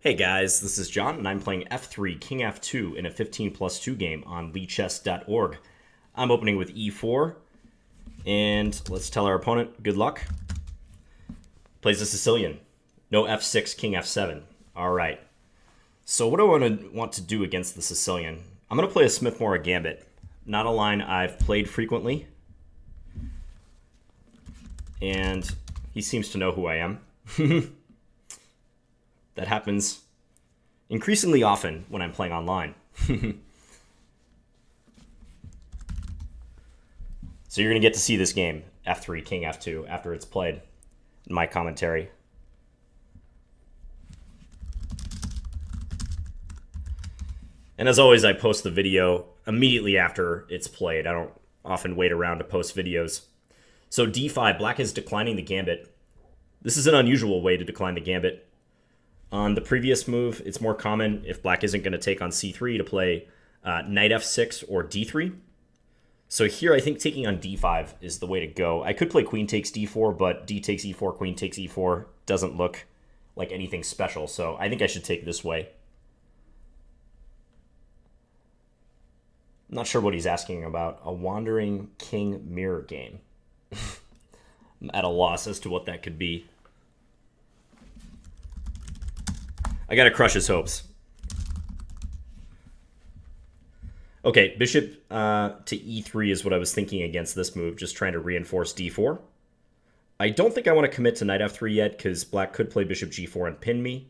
Hey guys, this is John, and I'm playing f3, king f2 in a 15+2 game on leechess.org. I'm opening with e4, and let's tell our opponent good luck. Plays a Sicilian. No f6, king f7. Alright. So what do I want to do against the Sicilian? I'm going to play a Smith-Morra Gambit. Not a line I've played frequently. And he seems to know who I am. That happens increasingly often when I'm playing online. So you're going to get to see this game, f3, king f2, after it's played in my commentary. And as always, I post the video immediately after it's played. I don't often wait around to post videos. So d5, black is declining the gambit. This is an unusual way to decline the gambit. On the previous move, it's more common if black isn't going to take on c3 to play knight f6 or d3. So here I think taking on d5 is the way to go. I could play queen takes d4, but d takes e4, queen takes e4 doesn't look like anything special. So I think I should take this way. I'm not sure what he's asking about. A wandering king mirror game. I'm at a loss as to what that could be. I gotta crush his hopes. Okay, bishop to e3 is what I was thinking against this move, just trying to reinforce d4. I don't think I want to commit to knight f3 yet, because black could play bishop g4 and pin me.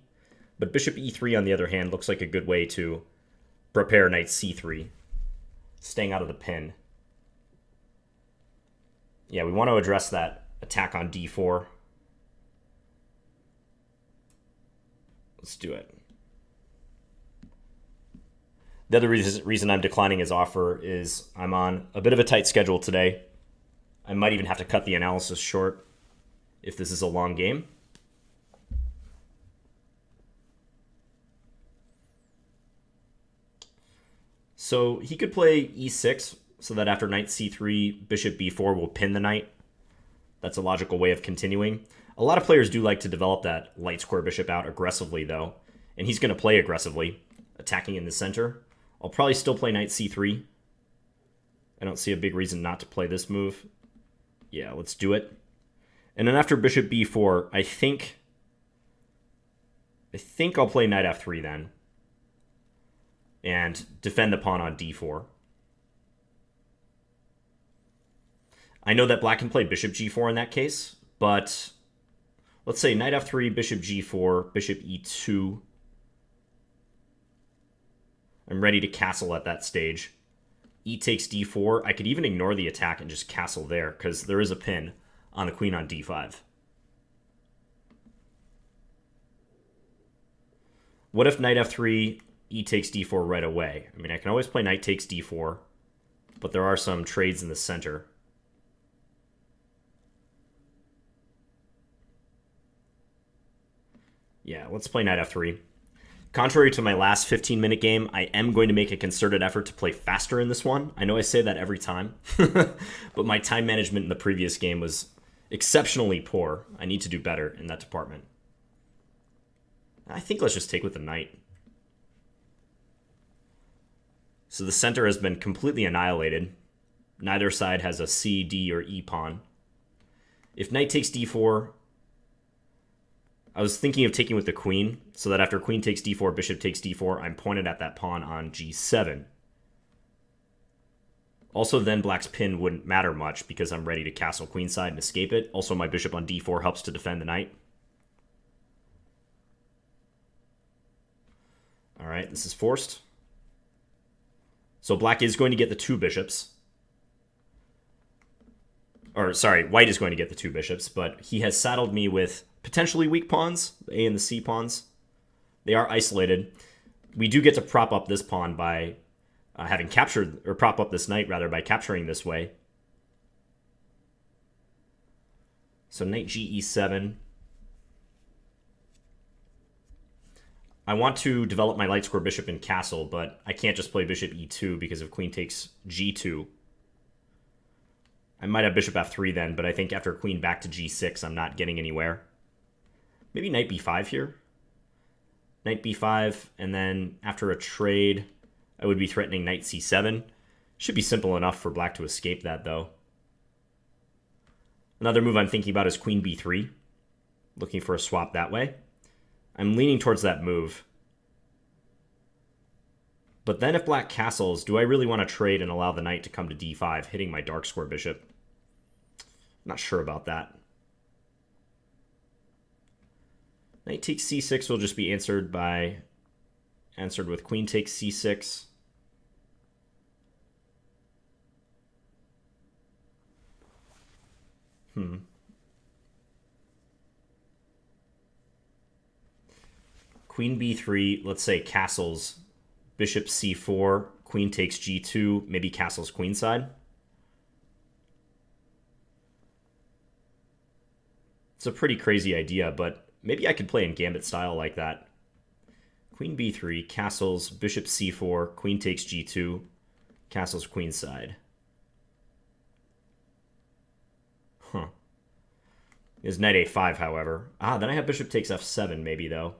But bishop e3, on the other hand, looks like a good way to prepare knight c3, staying out of the pin. Yeah, we want to address that attack on d4. Let's do it. The other reason I'm declining his offer is I'm on a bit of a tight schedule today. I might even have to cut the analysis short if this is a long game. So he could play e6 so that after knight c3, bishop b4 will pin the knight. That's a logical way of continuing. A lot of players do like to develop that light square bishop out aggressively, though. And he's going to play aggressively, attacking in the center. I'll probably still play knight c3. I don't see a big reason not to play this move. Yeah, let's do it. And then after bishop b4, I think I'll play knight f3 then. And defend the pawn on d4. I know that black can play bishop g4 in that case, but let's say knight f3, bishop g4, bishop e2. I'm ready to castle at that stage. E takes d4. I could even ignore the attack and just castle there, because there is a pin on the queen on d5. What if knight f3, e takes d4 right away? I mean, I can always play knight takes d4, but there are some trades in the center. Yeah, let's play knight f3. Contrary to my last 15-minute game, I am going to make a concerted effort to play faster in this one. I know I say that every time, but my time management in the previous game was exceptionally poor. I need to do better in that department. I think let's just take with the knight. So the center has been completely annihilated. Neither side has a C, D, or E pawn. If knight takes d4, I was thinking of taking with the queen, so that after queen takes d4, bishop takes d4, I'm pointed at that pawn on g7. Also, then black's pin wouldn't matter much, because I'm ready to castle queenside and escape it. Also, my bishop on d4 helps to defend the knight. Alright, this is forced. So black is going to get the two bishops. Or, sorry, white is going to get the two bishops, but he has saddled me with potentially weak pawns, the A and the C pawns. They are isolated. We do get to prop up this pawn by having captured, or prop up this knight, rather, by capturing this way. So knight ge7. I want to develop my light square bishop in castle, but I can't just play bishop e2 because of queen takes g2. I might have bishop f3 then, but I think after queen back to g6, I'm not getting anywhere. Maybe knight b5 here. knight b5, and then after a trade, I would be threatening knight c7. Should be simple enough for black to escape that, though. Another move I'm thinking about is queen b3, looking for a swap that way. I'm leaning towards that move. But then if black castles, do I really want to trade and allow the knight to come to d5, hitting my dark square bishop? Not sure about that. Knight takes c6 will just be answered with queen takes c6. Queen b3, let's say castles, bishop c4, queen takes g2, maybe castles queenside. It's a pretty crazy idea, but maybe I could play in gambit style like that. Queen b3, castles, bishop c4, queen takes g2, castles queenside. Huh. Is knight a5, however. Then I have bishop takes f7 maybe, though.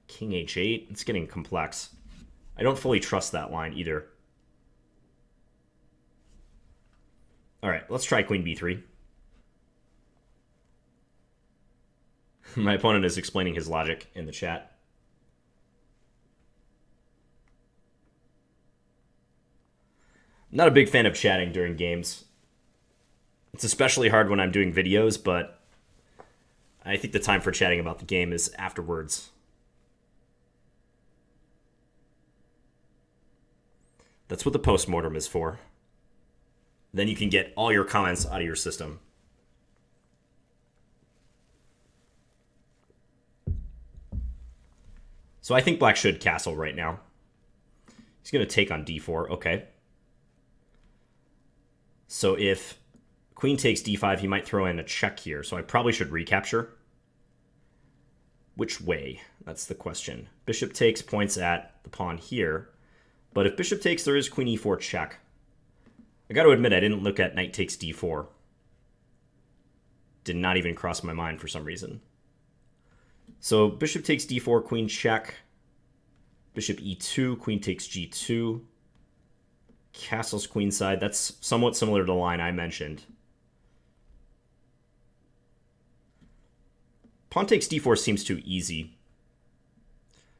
King h8. It's getting complex. I don't fully trust that line either. All right, let's try queen b3. My opponent is explaining his logic in the chat. Not a big fan of chatting during games. It's especially hard when I'm doing videos, but I think the time for chatting about the game is afterwards. That's what the postmortem is for. Then you can get all your comments out of your system. So I think black should castle right now. He's going to take on d4. Okay. So if queen takes d5, he might throw in a check here. So I probably should recapture. Which way? That's the question. Bishop takes points at the pawn here. But if bishop takes, there is queen e4 check. I got to admit, I didn't look at knight takes d4. Did not even cross my mind for some reason. So bishop takes d4, queen check. Bishop e2, queen takes g2. Castles queenside. That's somewhat similar to the line I mentioned. Pawn takes d4 seems too easy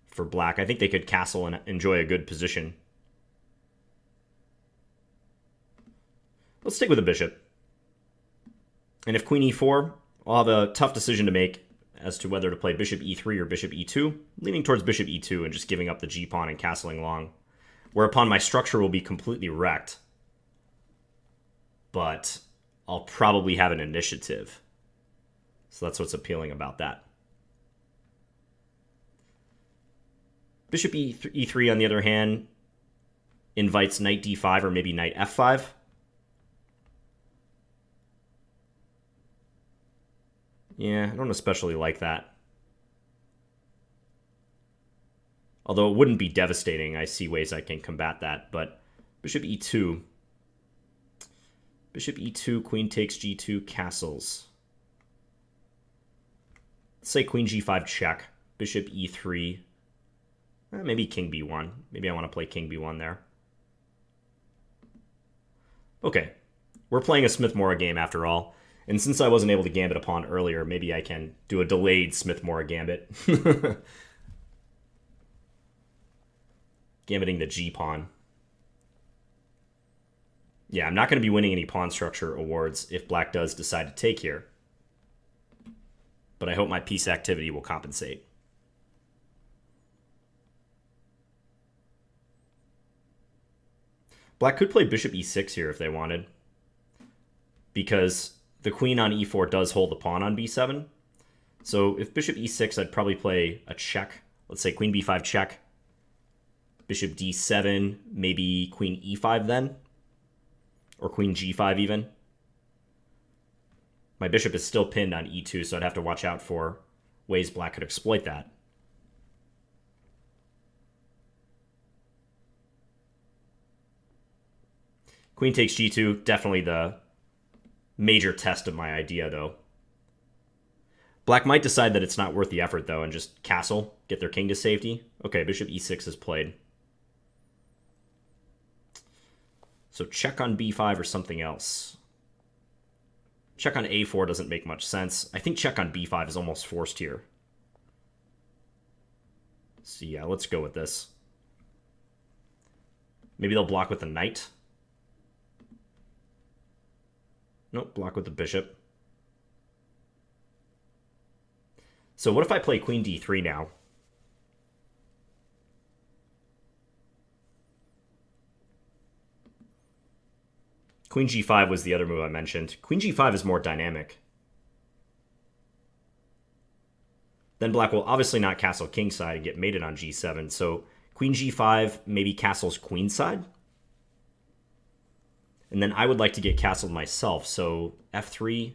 for black. I think they could castle and enjoy a good position. Let's stick with a bishop. And if queen e4, I'll have a tough decision to make as to whether to play bishop e3 or bishop e2, leaning towards bishop e2 and just giving up the g-pawn and castling long, whereupon my structure will be completely wrecked. But I'll probably have an initiative. So that's what's appealing about that. Bishop e3, on the other hand, invites knight d5 or maybe knight f5. Yeah, I don't especially like that. Although it wouldn't be devastating, I see ways I can combat that. But bishop e2. Bishop e2, queen takes g2, castles. Let's say queen g5 check. Bishop e3. Maybe king b1. Maybe I want to play king b1 there. Okay. We're playing a Smith-Morra game after all. And since I wasn't able to gambit a pawn earlier, maybe I can do a delayed Smith-Morra Gambit. Gambiting the g-pawn. Yeah, I'm not going to be winning any pawn structure awards if black does decide to take here. But I hope my piece activity will compensate. Black could play bishop e6 here if they wanted, because the queen on e4 does hold the pawn on b7. So if bishop e6, I'd probably play a check. Let's say queen b5 check. Bishop d7, maybe queen e5 then. Or queen g5 even. My bishop is still pinned on e2, so I'd have to watch out for ways black could exploit that. Queen takes g2, definitely the major test of my idea, though. Black might decide that it's not worth the effort, though, and just castle, get their king to safety. Okay, bishop e6 is played. So check on b5 or something else. Check on a4 doesn't make much sense. I think check on b5 is almost forced here. So yeah, let's go with this. Maybe they'll block with the knight. Nope, block with the bishop. So what if I play queen d3 now? Queen g5 was the other move I mentioned. Queen g5 is more dynamic. Then black will obviously not castle kingside and get mated on g7. So queen g5 maybe castles queenside. And then I would like to get castled myself. So f3,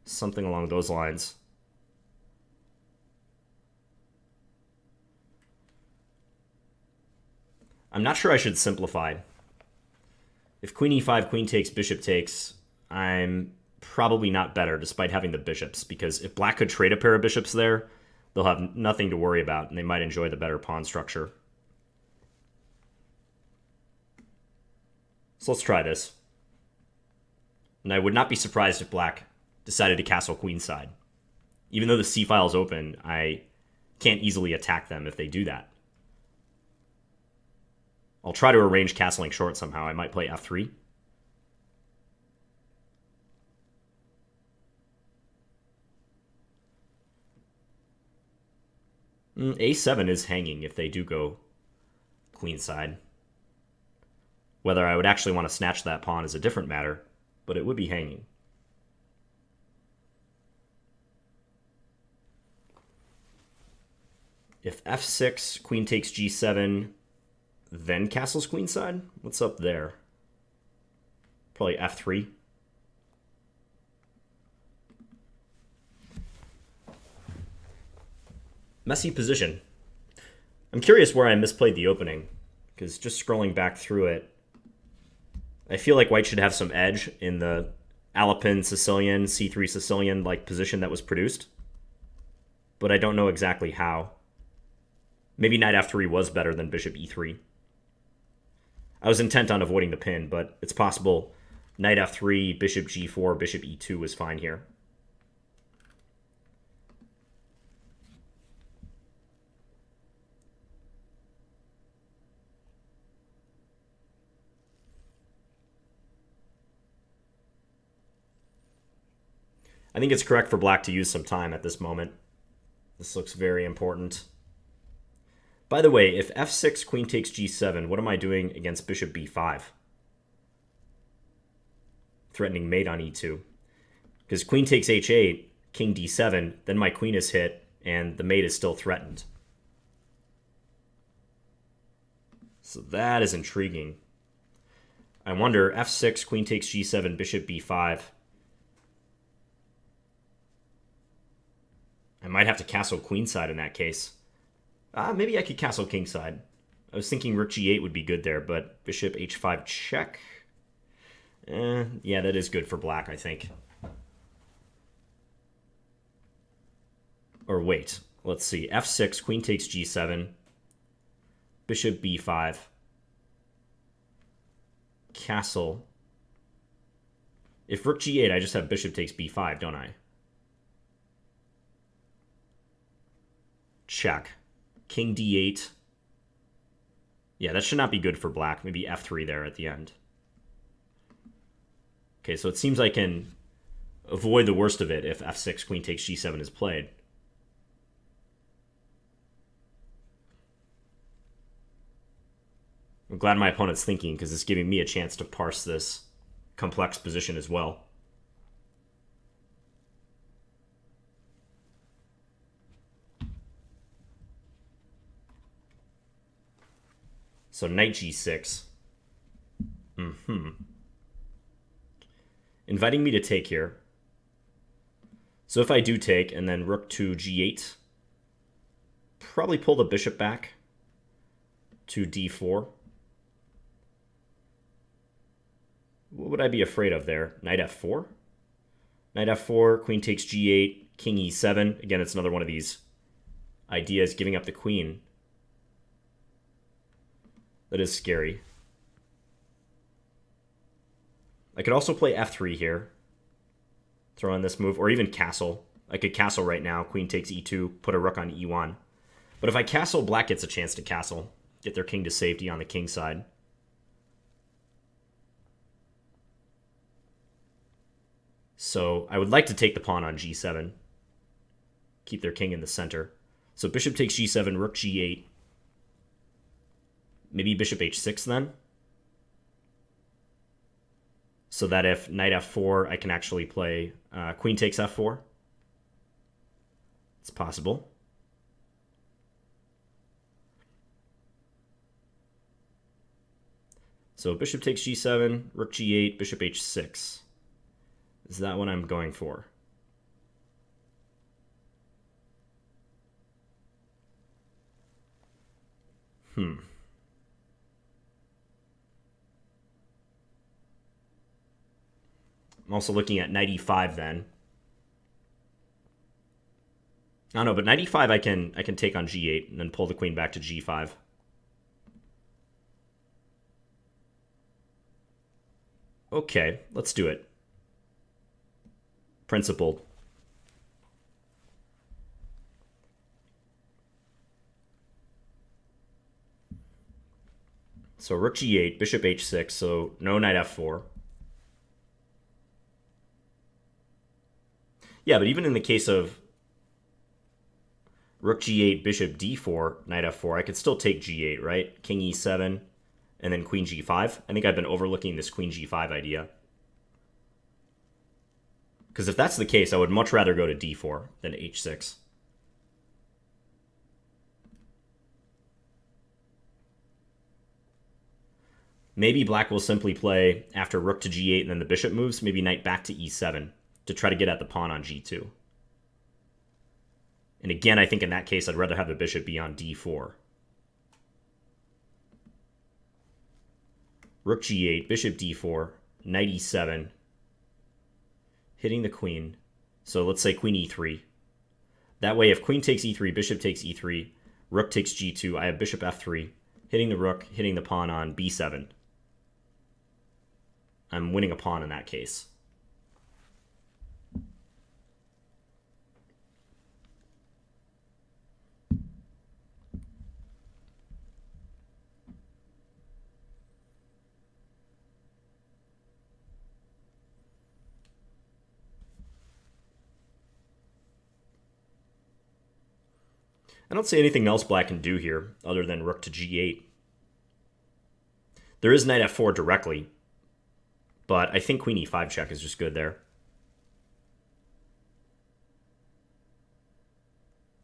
something along those lines. I'm not sure I should simplify. If queen e5, queen takes, bishop takes, I'm probably not better despite having the bishops, because if black could trade a pair of bishops there, they'll have nothing to worry about, and they might enjoy the better pawn structure. So let's try this. And I would not be surprised if black decided to castle queenside. Even though the c-file is open, I can't easily attack them if they do that. I'll try to arrange castling short somehow. I might play f3. A7 is hanging if they do go queenside. Whether I would actually want to snatch that pawn is a different matter, but it would be hanging. If f6, queen takes g7, then castles queenside? What's up there? Probably f3. Messy position. I'm curious where I misplayed the opening, because just scrolling back through it, I feel like white should have some edge in the Alapin Sicilian, c3 Sicilian-like position that was produced, but I don't know exactly how. Maybe knight f3 was better than bishop e3. I was intent on avoiding the pin, but it's possible knight f3, bishop g4, bishop e2 was fine here. I think it's correct for black to use some time at this moment. This looks very important. By the way, if f6, queen takes g7, what am I doing against bishop b5? Threatening mate on e2. Because queen takes h8, king d7, then my queen is hit, and the mate is still threatened. So that is intriguing. I wonder, f6, queen takes g7, bishop b5. I might have to castle queenside in that case. Maybe I could castle kingside. I was thinking rook g8 would be good there, but bishop h5 check. Yeah, that is good for black, I think. Or wait, let's see. f6, queen takes g7. Bishop b5. Castle. If rook g8, I just have bishop takes b5, don't I? Check. King d8. Yeah, that should not be good for black. Maybe f3 there at the end. Okay, so it seems I can avoid the worst of it if f6, queen takes g7 is played. I'm glad my opponent's thinking, because it's giving me a chance to parse this complex position as well. So knight g6. Inviting me to take here. So if I do take, and then rook to g8, probably pull the bishop back to d4. What would I be afraid of there? Knight f4? Knight f4, queen takes g8, King e7. Again, it's another one of these ideas, giving up the queen. That is scary. I could also play f3 here. Throw in this move, or even castle. I could castle right now. Queen takes e2, put a rook on e1. But if I castle, black gets a chance to castle. Get their king to safety on the king side. So I would like to take the pawn on g7. Keep their king in the center. So bishop takes g7, rook g8. Maybe bishop h6 then? So that if knight f4, I can actually play queen takes f4. It's possible. So bishop takes g7, rook g8, bishop h6. Is that what I'm going for? I'm also looking at knight e5 then. I don't know, but knight e5 I can take on g8 and then pull the queen back to g5. Okay, let's do it. Principled. So rook g8, bishop h6, so no knight f4. Yeah, but even in the case of rook g8, bishop d4, knight f4, I could still take g8, right? King e7, and then queen g5. I think I've been overlooking this queen g5 idea. Because if that's the case, I would much rather go to d4 than h6. Maybe black will simply play after rook to g8 and then the bishop moves, maybe knight back to e7 to try to get at the pawn on g2. And again, I think in that case, I'd rather have the bishop be on d4. Rook g8, bishop d4, knight e7, hitting the queen. So let's say queen e3. That way, if queen takes e3, bishop takes e3, rook takes g2, I have bishop f3, hitting the rook, hitting the pawn on b7. I'm winning a pawn in that case. I don't see anything else black can do here other than rook to g8. There is knight f4 directly, but I think queen e5 check is just good there.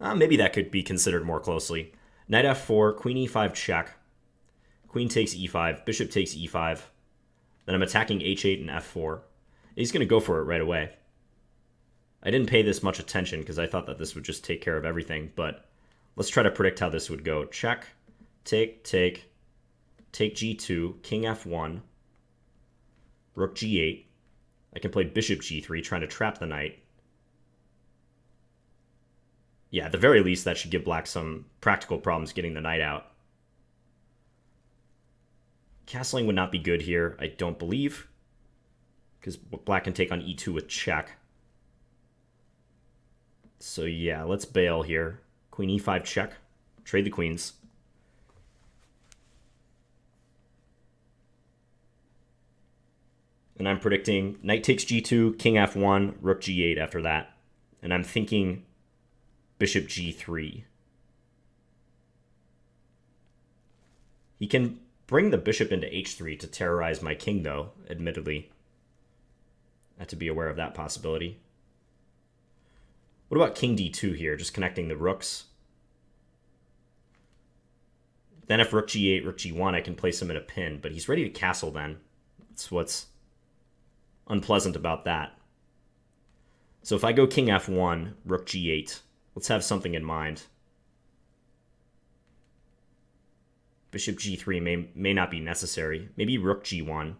Maybe that could be considered more closely. Knight f4, queen e5 check, queen takes e5, bishop takes e5, then I'm attacking h8 and f4. He's going to go for it right away. I didn't pay this much attention because I thought that this would just take care of everything, but let's try to predict how this would go. Check, take g2, king f1, rook g8. I can play bishop g3, trying to trap the knight. Yeah, at the very least, that should give black some practical problems getting the knight out. Castling would not be good here, I don't believe, because black can take on e2 with check. So yeah, let's bail here. Queen e5 check. Trade the queens. And I'm predicting knight takes g2, king f1, rook g8 after that. And I'm thinking bishop g3. He can bring the bishop into h3 to terrorize my king, though, admittedly. I have to be aware of that possibility. What about king d2 here, just connecting the rooks? Then if rook g8, rook g1, I can place him in a pin, but he's ready to castle then. That's what's unpleasant about that. So if I go king f1, rook g8, let's have something in mind. Bishop g3 may not be necessary. Maybe rook g1.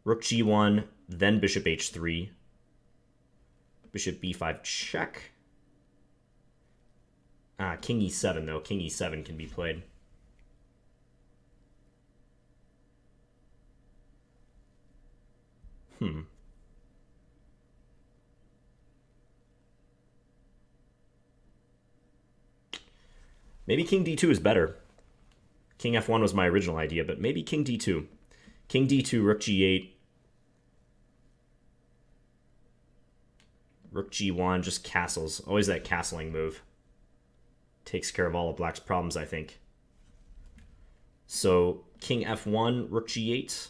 Rook g1, then bishop h3. Bishop b5 check. King e7, though. King e7 can be played. Maybe king d2 is better. King f1 was my original idea, but maybe king d2. King d2, rook g8. Rook g1, just castles. Always that castling move. Takes care of all of black's problems, I think. So king f1, rook g8.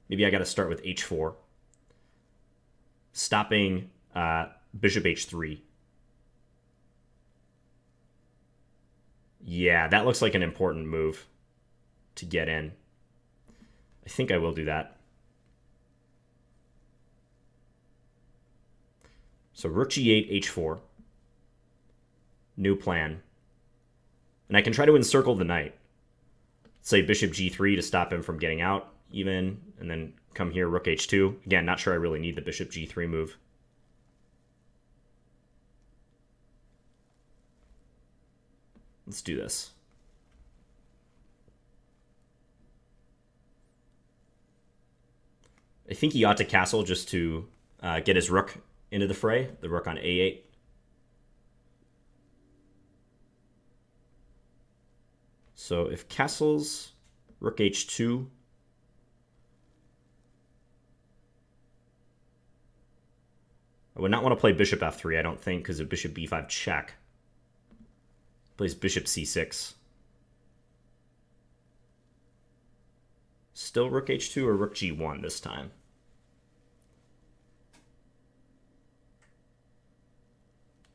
Maybe I got to start with h4. Stopping bishop h3. Yeah, that looks like an important move to get in. I think I will do that. So rook g8, h4. New plan. And I can try to encircle the knight. Say bishop g3 to stop him from getting out even, and then come here, rook h2. Again, not sure I really need the bishop g3 move. Let's do this. I think he ought to castle just to get his rook into the fray, the rook on a8. So if castles, rook h2, I would not want to play bishop f3, I don't think, because of bishop b5 check. Plays bishop c6. Still rook h2 or rook g1 this time?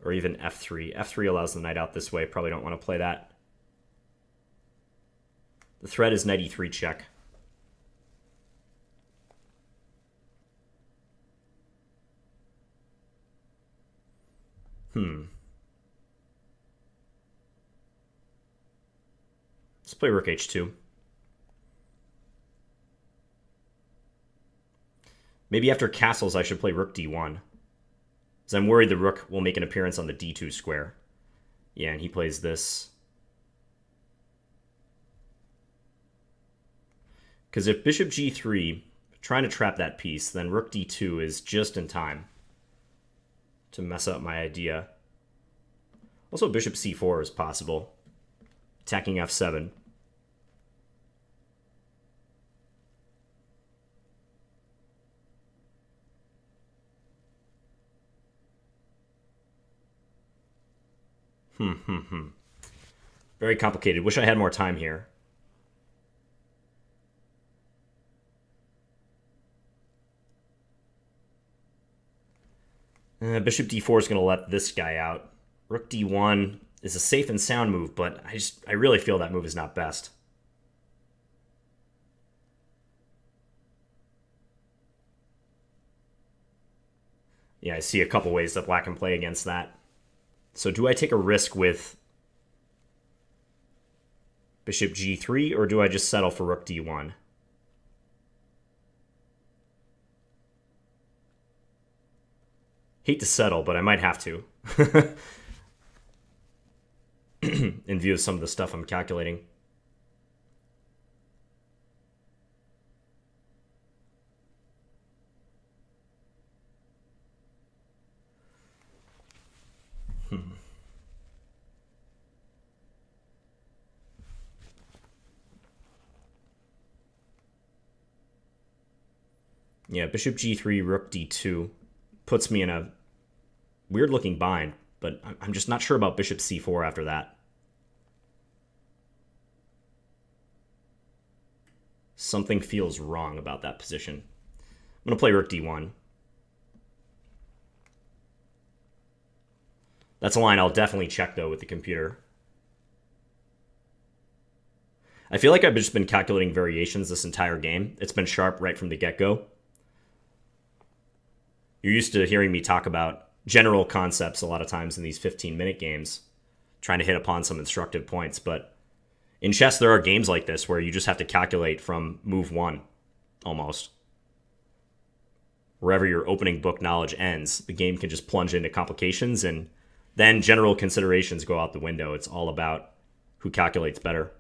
Or even f3. f3 allows the knight out this way. Probably don't want to play that. The threat is knight e3 check. Let's play rook h2. Maybe after castles I should play rook d1. Because I'm worried the rook will make an appearance on the d2 square. Yeah, and he plays this. Because if bishop g3, trying to trap that piece, then rook d2 is just in time to mess up my idea. Also, bishop c4 is possible. Attacking f7. Very complicated. Wish I had more time here. Bishop d4 is going to let this guy out. Rook d1 is a safe and sound move, but I really feel that move is not best. Yeah, I see a couple ways that black can play against that. So do I take a risk with bishop g3, or do I just settle for rook d1? Hate to settle, but I might have to. In view of some of the stuff I'm calculating. Yeah, bishop g3, rook d2 puts me in a weird-looking bind, but I'm just not sure about bishop c4 after that. Something feels wrong about that position. I'm going to play rook d1. That's a line I'll definitely check, though, with the computer. I feel like I've just been calculating variations this entire game. It's been sharp right from the get-go. You're used to hearing me talk about general concepts a lot of times in these 15-minute games, trying to hit upon some instructive points. But in chess, there are games like this where you just have to calculate from move one, almost. wherever your opening book knowledge ends, the game can just plunge into complications, and then general considerations go out the window. It's all about who calculates better.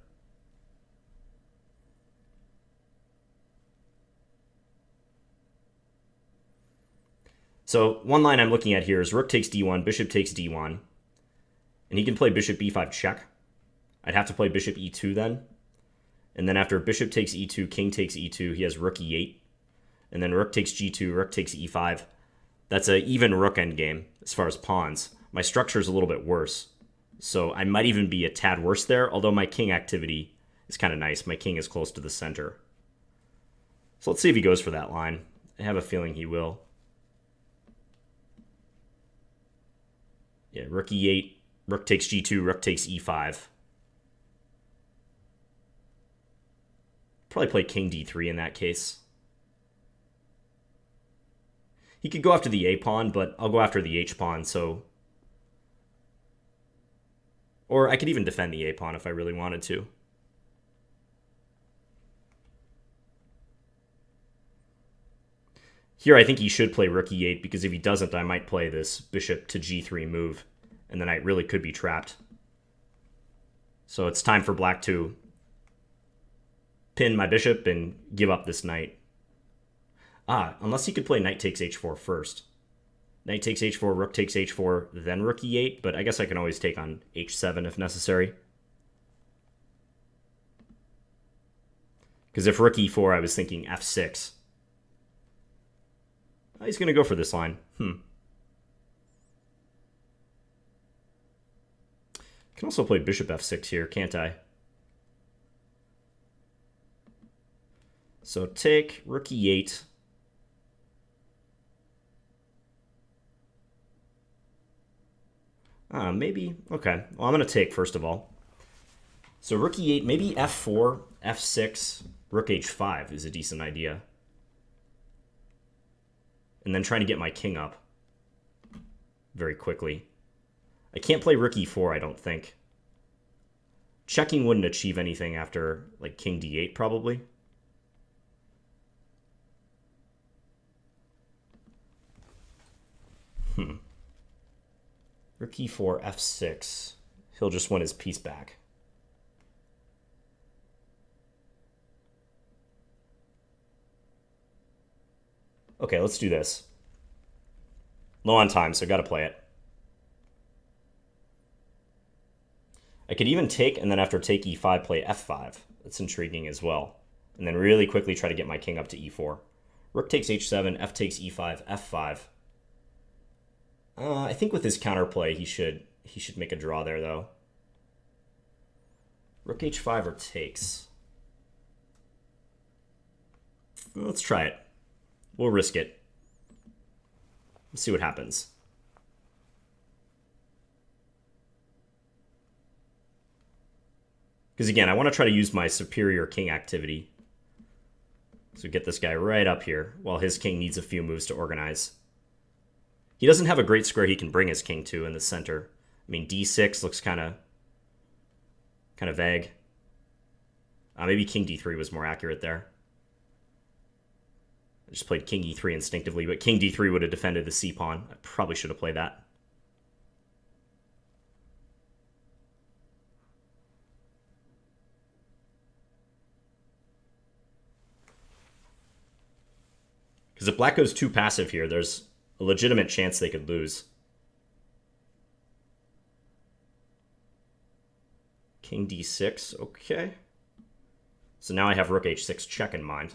So one line I'm looking at here is rook takes d1, bishop takes d1, and he can play bishop b5 check. I'd have to play bishop e2 then. And then after bishop takes e2, king takes e2, he has rook e8. And then rook takes g2, rook takes e5. That's an even rook endgame as far as pawns. My structure is a little bit worse. So I might even be a tad worse there, although my king activity is kind of nice. My king is close to the center. So let's see if he goes for that line. I have a feeling he will. Yeah, rook e8, rook takes g2, rook takes e5. Probably play king d3 in that case. He could go after the a pawn, but I'll go after the h pawn, so... Or I could even defend the a pawn if I really wanted to. Here I think he should play rook e8, because if he doesn't, I might play this bishop to g3 move, and then I really could be trapped. So it's time for black to pin my bishop and give up this knight. Unless he could play knight takes h4 first. Knight takes h4, rook takes h4, then rook e8, but I guess I can always take on h7 if necessary. Because if rook e4, I was thinking f6. He's going to go for this line. Can also play bishop f6 here, can't I? So take rook e8. Maybe. Okay. Well, I'm going to take first of all. So rook e8, maybe f4, f6, rook h5 is a decent idea. And then trying to get my king up very quickly. I can't play rook e4, I don't think. Checking wouldn't achieve anything after, like, king d8, probably. Rook e4, f6. He'll just win his piece back. Okay, let's do this. Low on time, so gotta play it. I could even take, and then after take e5, play f5. That's intriguing as well. And then really quickly try to get my king up to e4. Rook takes h7, f takes e5, f5. I think with his counterplay, he should make a draw there, though. Rook h5 or takes. Let's try it. We'll risk it. Let's see what happens. Because again, I want to try to use my superior king activity. So get this guy right up here, while his king needs a few moves to organize. He doesn't have a great square he can bring his king to in the center. I mean, d6 looks kind of vague. Maybe king d3 was more accurate there. I just played king e3 instinctively, but king d3 would have defended the c pawn. I probably should have played that. Because if black goes too passive here, there's a legitimate chance they could lose. King d6, okay. So now I have rook h6 check in mind.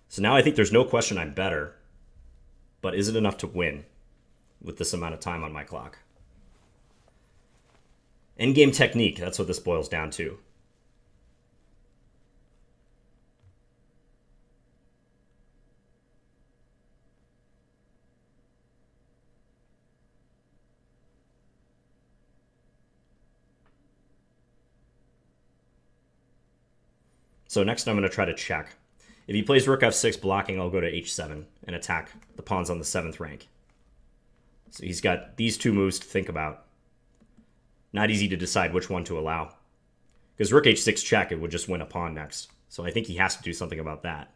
So now I think there's no question I'm better, but is it enough to win with this amount of time on my clock? Endgame technique, that's what this boils down to. So next I'm going to try to check. If he plays rook f6 blocking, I'll go to h7 and attack the pawns on the 7th rank. So he's got these two moves to think about. Not easy to decide which one to allow. Because rook h6 check, it would just win a pawn next. So I think he has to do something about that.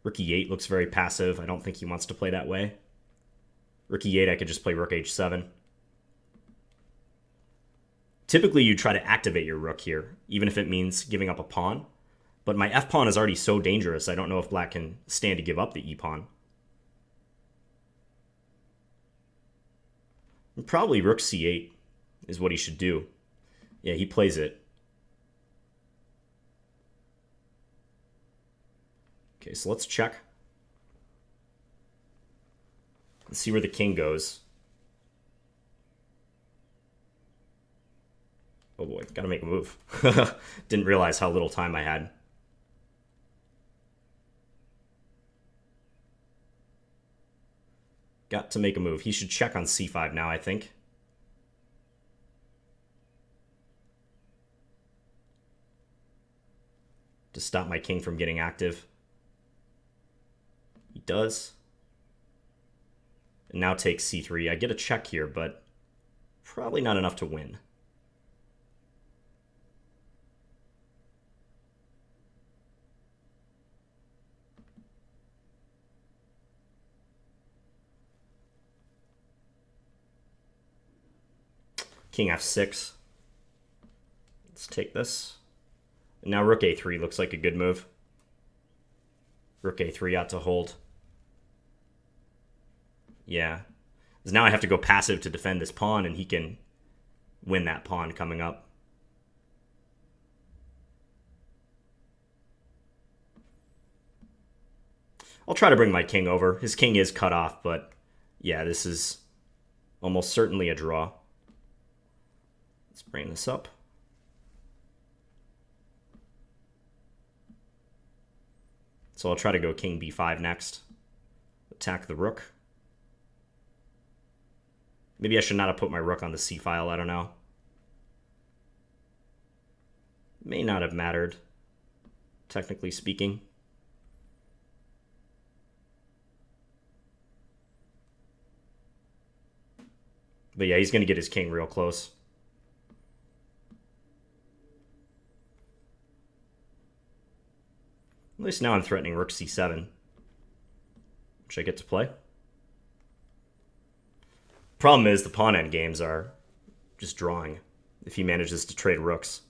Rook e8 looks very passive. I don't think he wants to play that way. Rook e8, I could just play rook h7. Typically, you try to activate your rook here, even if it means giving up a pawn. But my f-pawn is already so dangerous, I don't know if black can stand to give up the e-pawn. And probably rook c8 is what he should do. Yeah, he plays it. Okay, so let's check. Let's see where the king goes. Oh boy, gotta make a move. Didn't realize how little time I had. Got to make a move. He should check on c5 now, I think. To stop my king from getting active. He does. And now takes c3. I get a check here, but probably not enough to win. King f6. Let's take this. And now rook a3 looks like a good move. Rook a3 ought to hold. Yeah. Because now I have to go passive to defend this pawn, and he can win that pawn coming up. I'll try to bring my king over. His king is cut off, but yeah, this is almost certainly a draw. Let's bring this up. So I'll try to go king b5 next. Attack the rook. Maybe I should not have put my rook on the c file, I don't know. May not have mattered, technically speaking. But yeah, he's going to get his king real close. At least now I'm threatening rook c7, which I get to play. Problem is the pawn endgames are just drawing if he manages to trade rooks.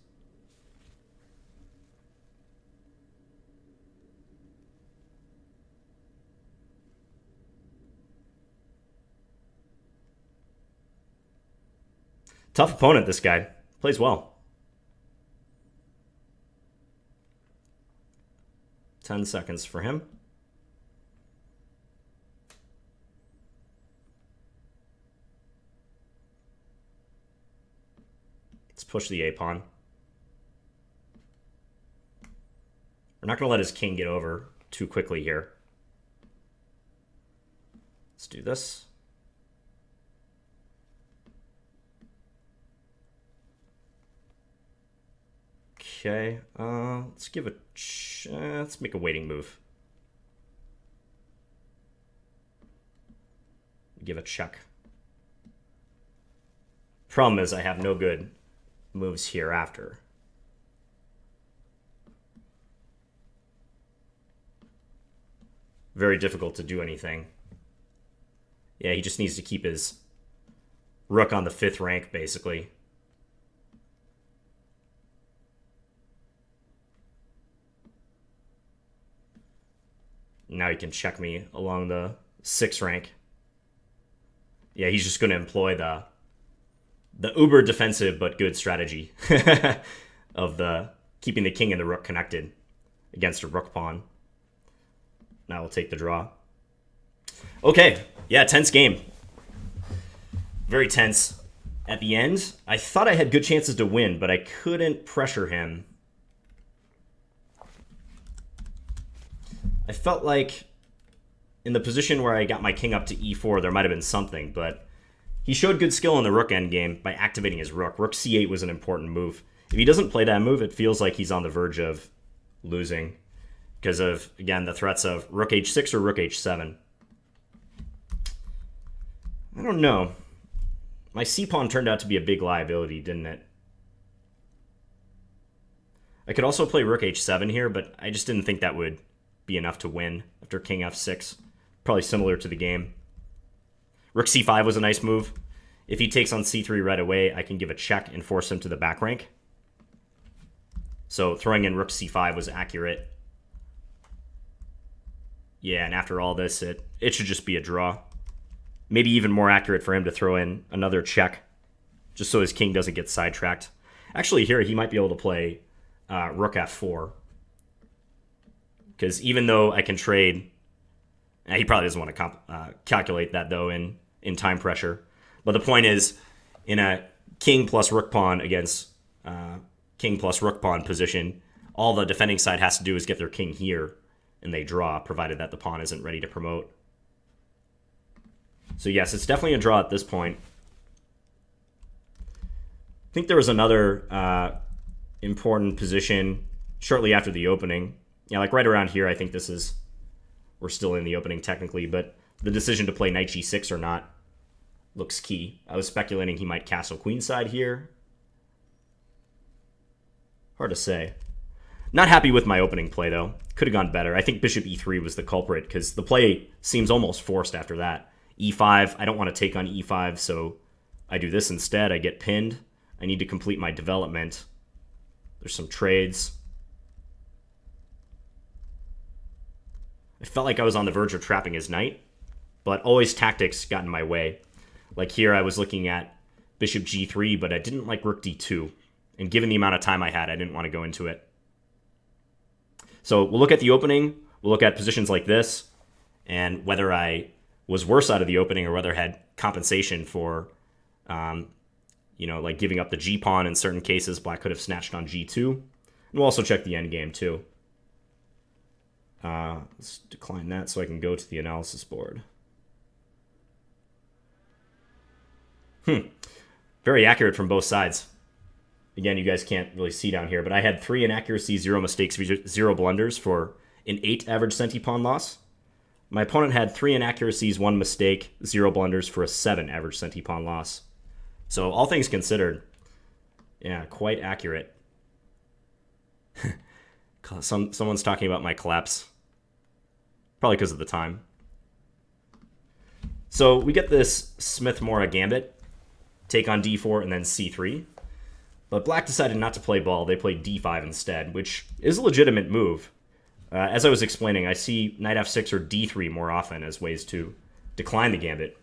Tough opponent, this guy. Plays well. 10 seconds for him. Let's push the a-pawn. We're not going to let his king get over too quickly here. Let's do this. Okay, let's give let's make a waiting move. Give a check. Problem is I have no good moves here after. Very difficult to do anything. Yeah, he just needs to keep his rook on the 5th rank, basically. Now he can check me along the 6th rank. Yeah, he's just going to employ the uber defensive but good strategy of the keeping the king and the rook connected against a rook pawn. Now we'll take the draw. Okay, yeah, tense game. Very tense. At the end, I thought I had good chances to win, but I couldn't pressure him. I felt like in the position where I got my king up to e4, there might have been something, but he showed good skill in the rook endgame by activating his rook. Rook c8 was an important move. If he doesn't play that move, it feels like he's on the verge of losing, because of, again, the threats of rook h6 or rook h7. I don't know. My c-pawn turned out to be a big liability, didn't it? I could also play rook h7 here, but I just didn't think that would be enough to win after king f6. Probably similar to the game. Rook c5 was a nice move. If he takes on c3 right away, I can give a check and force him to the back rank. So throwing in rook c5 was accurate. Yeah, and after all this, it should just be a draw. Maybe even more accurate for him to throw in another check, just so his king doesn't get sidetracked. Actually, here he might be able to play rook f4. Because even though I can trade... he probably doesn't want to calculate that, though, in time pressure. But the point is, in a king plus rook pawn against king plus rook pawn position, all the defending side has to do is get their king here, and they draw, provided that the pawn isn't ready to promote. So yes, it's definitely a draw at this point. I think there was another important position shortly after the opening. Yeah, like right around here, I think this is... We're still in the opening technically, but the decision to play knight g6 or not looks key. I was speculating he might castle queenside here. Hard to say. Not happy with my opening play, though. Could have gone better. I think bishop e3 was the culprit, because the play seems almost forced after that. e5, I don't want to take on e5, so I do this instead. I get pinned. I need to complete my development. There's some trades. I felt like I was on the verge of trapping his knight, but always tactics got in my way. Like here, I was looking at bishop g3, but I didn't like rook d2. And given the amount of time I had, I didn't want to go into it. So we'll look at the opening. We'll look at positions like this, and whether I was worse out of the opening or whether I had compensation for, like giving up the g-pawn in certain cases. Black could have snatched on g2. And we'll also check the endgame, too. Let's decline that so I can go to the analysis board. Very accurate from both sides. Again, you guys can't really see down here, but I had 3 inaccuracies, 0 mistakes, 0 blunders for an 8 average centi-pawn loss. My opponent had 3 inaccuracies, 1 mistake, 0 blunders for a 7 average centi-pawn loss. So all things considered, yeah, quite accurate. Someone's talking about my collapse. Probably because of the time. So we get this Smith-Morra Gambit. Take on d4 and then c3. But black decided not to play ball. They played d5 instead, which is a legitimate move. As I was explaining, I see knight f6 or d3 more often as ways to decline the gambit.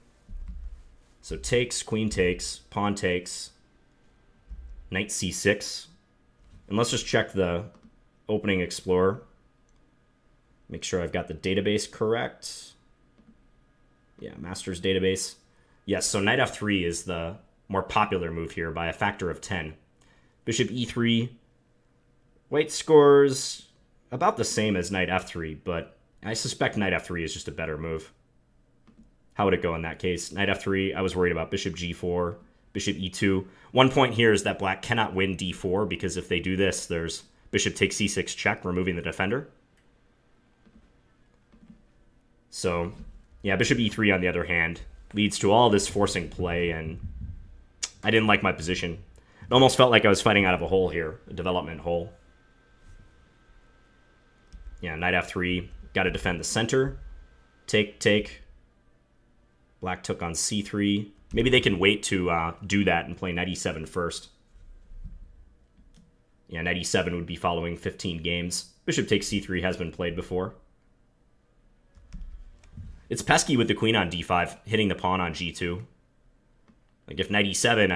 So takes, queen takes, pawn takes, knight c6. And let's just check the opening explorer. Make sure I've got the database correct. Yeah, master's database. Yes, so knight f3 is the more popular move here by a factor of 10. Bishop e3. White scores about the same as knight f3, but I suspect knight f3 is just a better move. How would it go in that case? Knight f3, I was worried about bishop g4, bishop e2. One point here is that black cannot win d4, because if they do this, there's bishop takes c6 check, removing the defender. So, yeah, bishop e3, on the other hand, leads to all this forcing play, and I didn't like my position. It almost felt like I was fighting out of a hole here, a development hole. Yeah, knight f3, got to defend the center. Take, take. Black took on c3. Maybe they can wait to do that and play knight e7 first. Yeah, knight e7 would be following 15 games. Bishop takes c3 has been played before. It's pesky with the queen on d5, hitting the pawn on g2. Like if knight e7,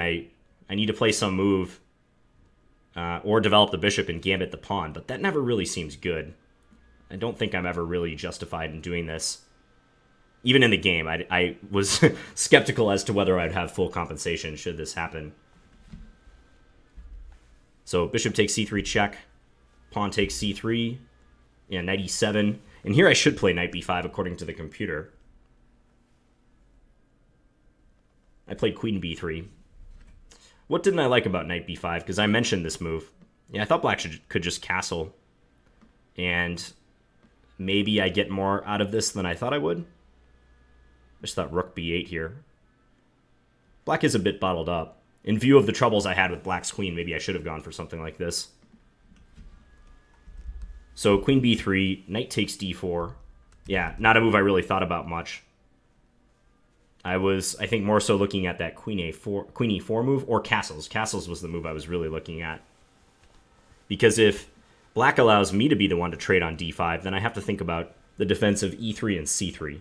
I need to play some move or develop the bishop and gambit the pawn, but that never really seems good. I don't think I'm ever really justified in doing this. Even in the game, I was skeptical as to whether I'd have full compensation should this happen. So bishop takes c3 check, pawn takes c3, yeah, knight e7. And here I should play knight b5 according to the computer. I played queen b3. What didn't I like about knight b5? Because I mentioned this move. Yeah, I thought black could just castle. And maybe I get more out of this than I thought I would. I just thought rook b8 here. Black is a bit bottled up. In view of the troubles I had with black's queen, maybe I should have gone for something like this. So queen b3, knight takes d4. Yeah, not a move I really thought about much. I think, more so looking at that queen e4 move, or castles. Castles was the move I was really looking at. Because if black allows me to be the one to trade on d5, then I have to think about the defense of e3 and c3.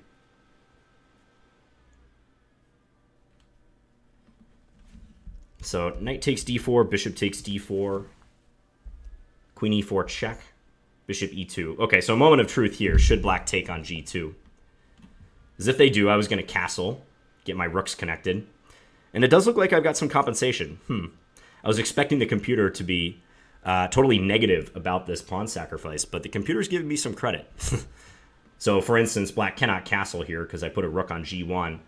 So knight takes d4, bishop takes d4, queen e4 check, bishop e2. Okay, so a moment of truth here. Should black take on g2? As if they do, I was going to castle, get my rooks connected. And it does look like I've got some compensation. I was expecting the computer to be totally negative about this pawn sacrifice, but the computer's giving me some credit. So, for instance, black cannot castle here because I put a rook on g1,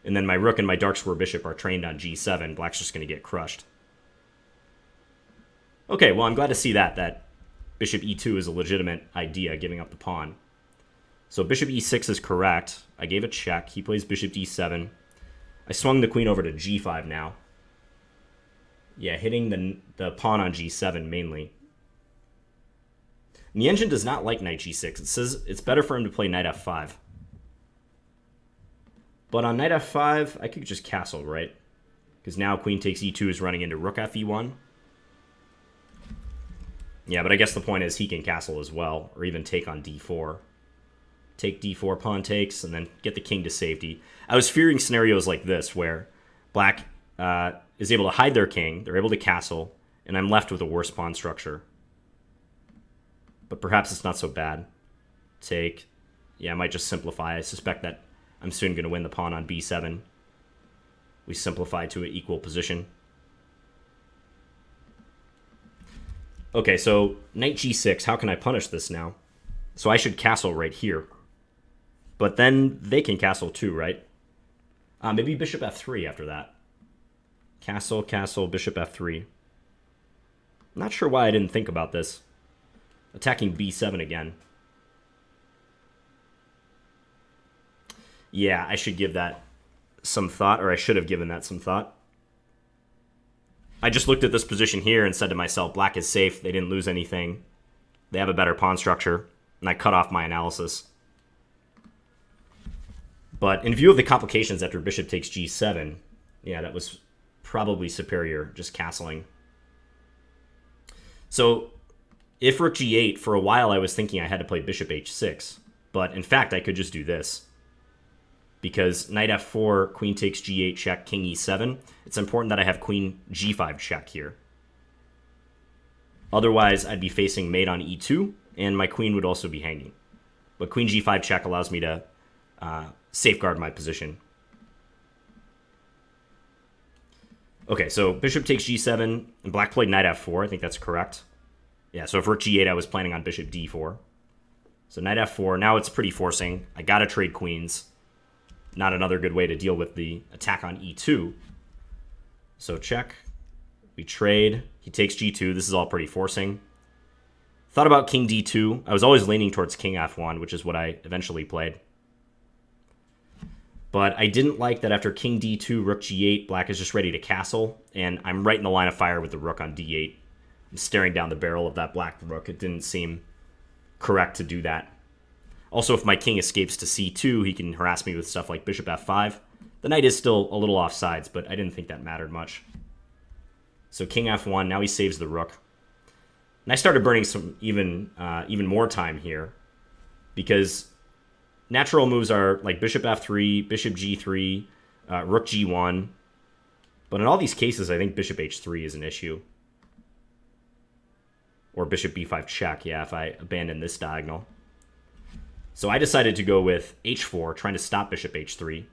and then my rook and my dark square bishop are trained on g7. Black's just going to get crushed. Okay, well, I'm glad to see that bishop e2 is a legitimate idea, giving up the pawn. So bishop e6 is correct. I gave a check. He plays bishop d7. I swung the queen over to g5 now. Yeah, hitting the pawn on g7 mainly. And the engine does not like knight g6. It says it's better for him to play knight f5. But on knight f5, I could just castle, right? Because now queen takes e2 is running into rook fe1. Yeah, but I guess the point is he can castle as well, or even take on d4. Take d4, pawn takes, and then get the king to safety. I was fearing scenarios like this, where black is able to hide their king, they're able to castle, and I'm left with a worse pawn structure. But perhaps it's not so bad. Take. Yeah, I might just simplify. I suspect that I'm soon going to win the pawn on b7. We simplify to an equal position. Okay, so knight g6, how can I punish this now? So I should castle right here. But then they can castle too, right? Maybe bishop f3 after that. Castle, castle, bishop f3. I'm not sure why I didn't think about this. Attacking b7 again. Yeah, I should give that some thought, or I should have given that some thought. I just looked at this position here and said to myself, black is safe, they didn't lose anything. They have a better pawn structure, and I cut off my analysis. But in view of the complications after bishop takes g7, yeah, that was probably superior, just castling. So if rook g8, for a while I was thinking I had to play bishop h6, but in fact I could just do this. Because knight f4, queen takes g8 check, king e7, it's important that I have queen g5 check here. Otherwise, I'd be facing mate on e2, and my queen would also be hanging. But queen g5 check allows me to safeguard my position. Okay, so bishop takes g7, and black played knight f4. I think that's correct. Yeah, so for g8, I was planning on bishop d4. So knight f4, now it's pretty forcing. I gotta trade queens. Not another good way to deal with the attack on e2. So check. We trade. He takes g2. This is all pretty forcing. Thought about king d2. I was always leaning towards king f1, which is what I eventually played. But I didn't like that after king d2, rook g8, black is just ready to castle, and I'm right in the line of fire with the rook on d8. I'm staring down the barrel of that black rook. It didn't seem correct to do that. Also, if my king escapes to c2, he can harass me with stuff like bishop f5. The knight is still a little off sides, but I didn't think that mattered much. So king f1, now he saves the rook. And I started burning some even more time here, because natural moves are like bishop f3, bishop g3, rook g1. But in all these cases, I think bishop h3 is an issue. Or bishop b5 check, yeah, if I abandon this diagonal. So I decided to go with h4, trying to stop bishop h3. He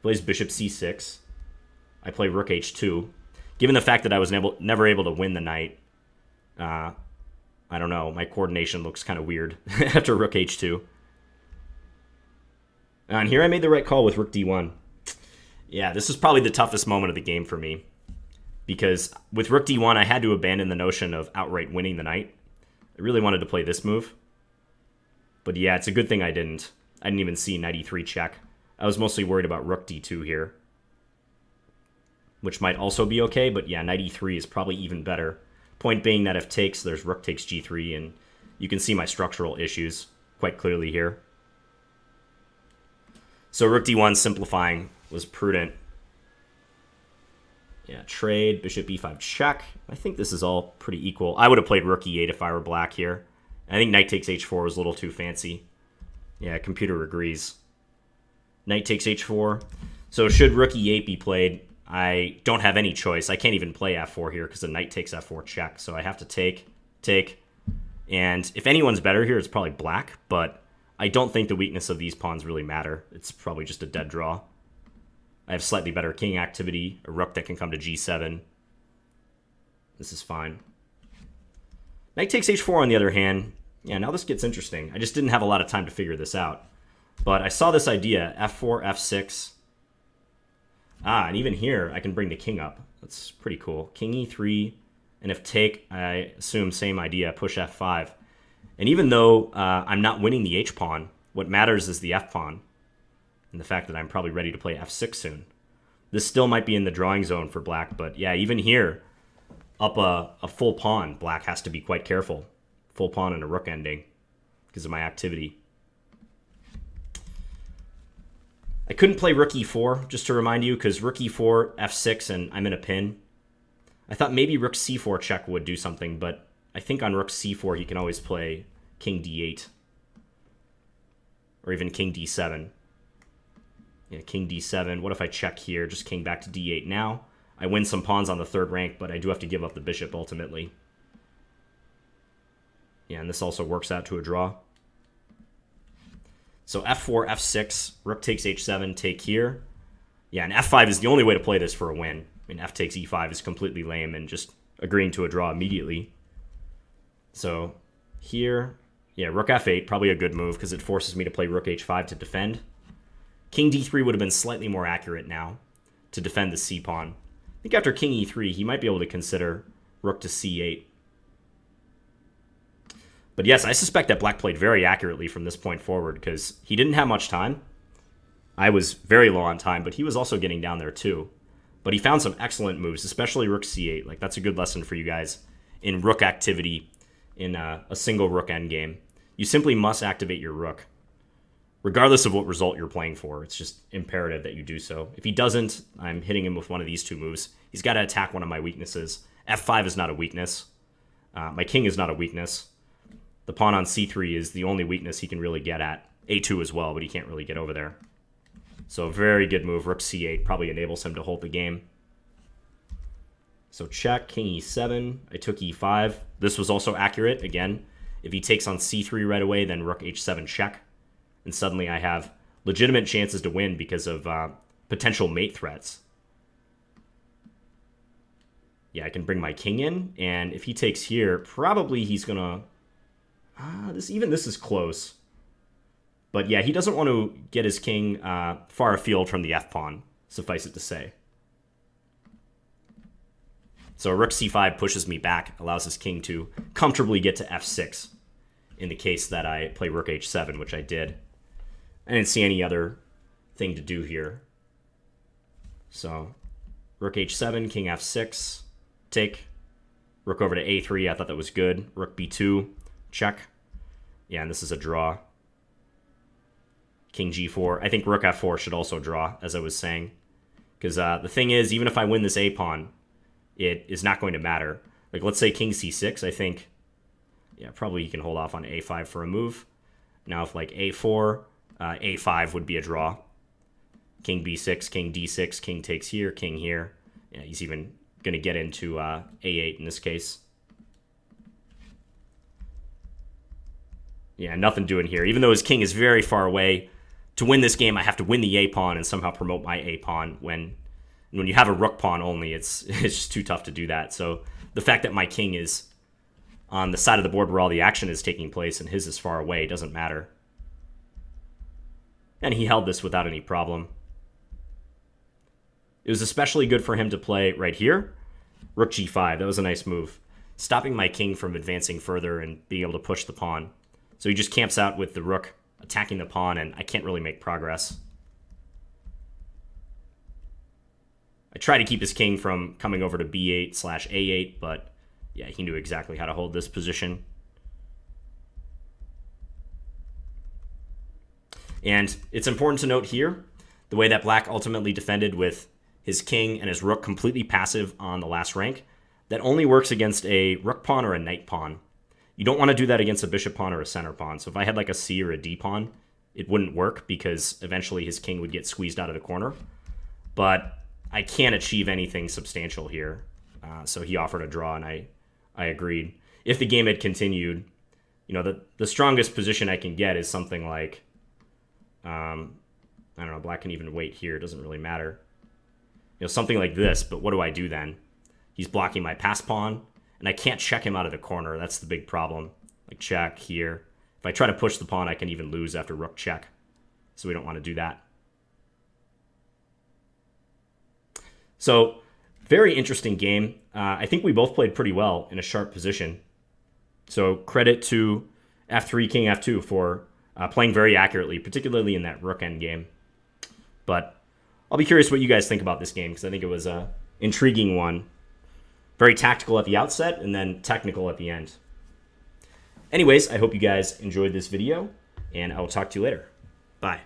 plays bishop c6. I play rook h2. Given the fact that I was never able to win the knight, I don't know, my coordination looks kind of weird after rook h2. And here I made the right call with rook d1. Yeah, this is probably the toughest moment of the game for me. Because with rook d1, I had to abandon the notion of outright winning the knight. I really wanted to play this move. But yeah, it's a good thing I didn't. I didn't even see knight e3 check. I was mostly worried about rook d2 here, which might also be okay, but yeah, knight e3 is probably even better. Point being that if takes, there's rook takes g3, and you can see my structural issues quite clearly here. So rook d1 simplifying was prudent. Yeah, trade, bishop e5 check. I think this is all pretty equal. I would have played rook e8 if I were black here. I think knight takes h4 was a little too fancy. Yeah, computer agrees. Knight takes h4. So should rook e8 be played, I don't have any choice. I can't even play f4 here because the knight takes f4 check. So I have to take. And if anyone's better here, it's probably black, but I don't think the weakness of these pawns really matter. It's probably just a dead draw. I have slightly better king activity, a rook that can come to g7. This is fine. Knight takes h4 on the other hand. Yeah, now this gets interesting. I just didn't have a lot of time to figure this out. But I saw this idea, f4, f6. And even here, I can bring the king up. That's pretty cool. King e3, and if take, I assume same idea, push f5. And even though I'm not winning the h-pawn, what matters is the f-pawn, and the fact that I'm probably ready to play f6 soon. This still might be in the drawing zone for black, but yeah, even here, up a full pawn, black has to be quite careful. Full pawn and a rook ending because of my activity. I couldn't play rook e4, just to remind you, because rook e4, f6, and I'm in a pin. I thought maybe rook c4 check would do something, but I think on rook c4 he can always play king d8. Or even king d7. Yeah, king d7. What if I check here? Just king back to d8 now. I win some pawns on the third rank, but I do have to give up the bishop ultimately. Yeah, and this also works out to a draw. So f4, f6, rook takes h7, take here. Yeah, and f5 is the only way to play this for a win. I mean, f takes e5 is completely lame and just agreeing to a draw immediately. So here, yeah, rook f8, probably a good move because it forces me to play rook h5 to defend. King d3 would have been slightly more accurate now to defend the c-pawn. I think after king e3, he might be able to consider rook to c8. But yes, I suspect that black played very accurately from this point forward because he didn't have much time. I was very low on time, but he was also getting down there too. But he found some excellent moves, especially rook c8. Like, that's a good lesson for you guys in rook activity in a single rook endgame. You simply must activate your rook, regardless of what result you're playing for. It's just imperative that you do so. If he doesn't, I'm hitting him with one of these two moves. He's got to attack one of my weaknesses. f5 is not a weakness. My king is not a weakness. The pawn on c3 is the only weakness he can really get at. a2 as well, but he can't really get over there. So a very good move. Rook c8 probably enables him to hold the game. So check, king e7. I took e5. This was also accurate. Again, if he takes on c3 right away, then rook h7 check. And suddenly I have legitimate chances to win because of potential mate threats. Yeah, I can bring my king in, and if he takes here, probably he's going to... this is close. But yeah, he doesn't want to get his king far afield from the f-pawn, suffice it to say. So rook c5 pushes me back, allows his king to comfortably get to f6 in the case that I play rook h7, which I did. I didn't see any other thing to do here. So rook h7, king f6, take. Rook over to a3, I thought that was good. Rook b2, check. Yeah, and this is a draw. King g4. I think rook f4 should also draw, as I was saying. Because the thing is, even if I win this a-pawn, it is not going to matter. Like, let's say king c6, I think... Yeah, probably you can hold off on a5 for a move. Now, if like a4, a5 would be a draw. King b6, king d6, king takes here, king here. Yeah, he's even going to get into a8 in this case. Yeah, nothing doing here. Even though his king is very far away, to win this game, I have to win the a-pawn and somehow promote my a-pawn. When you have a rook pawn only, it's just too tough to do that. So the fact that my king is on the side of the board where all the action is taking place and his is far away doesn't matter. And he held this without any problem. It was especially good for him to play right here. Rook g5, that was a nice move. stopping my king from advancing further and being able to push the pawn. So he just camps out with the rook attacking the pawn, and I can't really make progress. I try to keep his king from coming over to b8/a8, but yeah, he knew exactly how to hold this position. And it's important to note here the way that black ultimately defended with his king and his rook completely passive on the last rank. That only works against a rook pawn or a knight pawn. You don't want to do that against a bishop pawn or a center pawn. So if I had like a c or a d pawn, it wouldn't work because eventually his king would get squeezed out of the corner. But I can't achieve anything substantial here. So he offered a draw, and I agreed. If the game had continued, you know, the strongest position I can get is something like, I don't know, black can even wait here. It doesn't really matter. You know, something like this, but what do I do then? He's blocking my pass pawn, and I can't check him out of the corner. That's the big problem. Like check here. If I try to push the pawn, I can even lose after rook check. So we don't want to do that. So, very interesting game. I think we both played pretty well in a sharp position. So credit to f3, king f2 for playing very accurately, particularly in that rook end game. But I'll be curious what you guys think about this game, because I think it was an intriguing one. Very tactical at the outset, and then technical at the end. Anyways, I hope you guys enjoyed this video, and I will talk to you later. Bye.